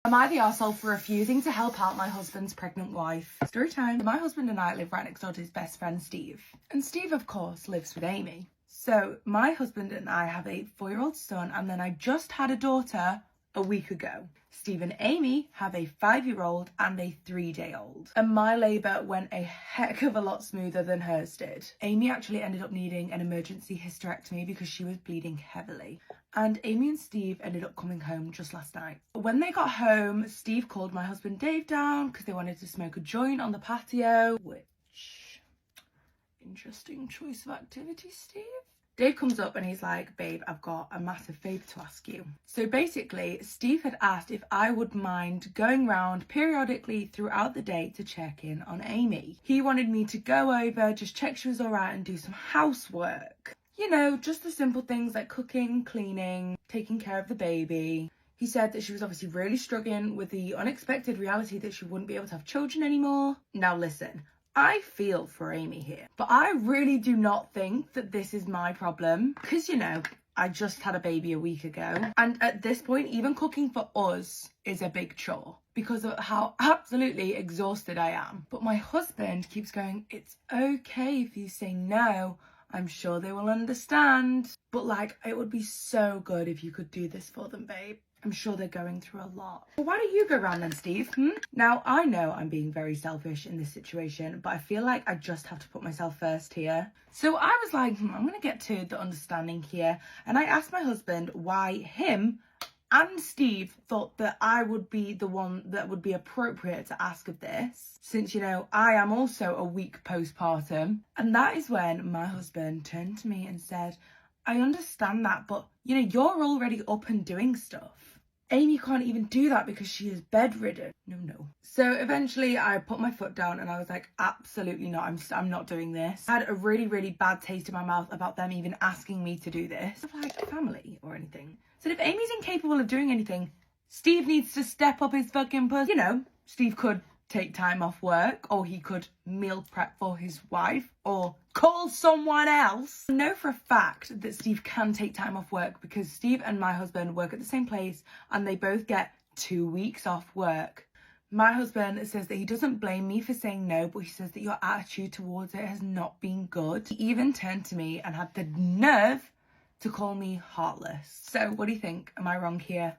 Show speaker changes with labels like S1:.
S1: Am I the arsehole for refusing to help out my husband's pregnant wife? Story time. My husband and I live right next door to his best friend Steve. And Steve, of course, lives with Amy. So my husband and I have a 4-year-old son, and then I just had a daughter a week ago. Steve and Amy have a 5-year-old and a 3-day-old. And my labour went a heck of a lot smoother than hers did. Amy actually ended up needing an emergency hysterectomy because she was bleeding heavily. And Amy and Steve ended up coming home just last night. When they got home, Steve called my husband Dave down because they wanted to smoke a joint on the patio, which, interesting choice of activity, Steve. Dave comes up and he's like, babe, I've got a massive favour to ask you. So basically, Steve had asked if I would mind going round periodically throughout the day to check in on Amy. He wanted me to go over, just check she was all right and do some housework. You know, just the simple things like cooking, cleaning, taking care of the baby. He said that she was obviously really struggling with the unexpected reality that she wouldn't be able to have children anymore. Now listen, I feel for Amy here, but I really do not think that this is my problem because, you know, I just had a baby a week ago. And at this point, even cooking for us is a big chore because of how absolutely exhausted I am. But my husband keeps going, it's okay if you say no. I'm sure they will understand. But like, it would be so good if you could do this for them, babe. I'm sure they're going through a lot. Well, why don't you go round then, Steve? Now, I know I'm being very selfish in this situation, but I feel like I just have to put myself first here. So I was like, I'm going to get to the understanding here. And I asked my husband why him and Steve thought that I would be the one that would be appropriate to ask of this, since, you know, I am also a week postpartum. And that is when my husband turned to me and said, I understand that, but, you know, you're already up and doing stuff. Amy can't even do that because she is bedridden. No. So eventually I put my foot down and I was like, absolutely not. I'm not doing this. I had a really, really bad taste in my mouth about them even asking me to do this. Like family or anything. So if Amy's incapable of doing anything, Steve needs to step up his fucking puss. You know, Steve could take time off work, or he could meal prep for his wife, or call someone else. I know for a fact that Steve can take time off work because Steve and my husband work at the same place and they both get 2 weeks off work. My husband says that he doesn't blame me for saying no, but he says that your attitude towards it has not been good. He even turned to me and had the nerve to call me heartless. So what do you think? Am I wrong here?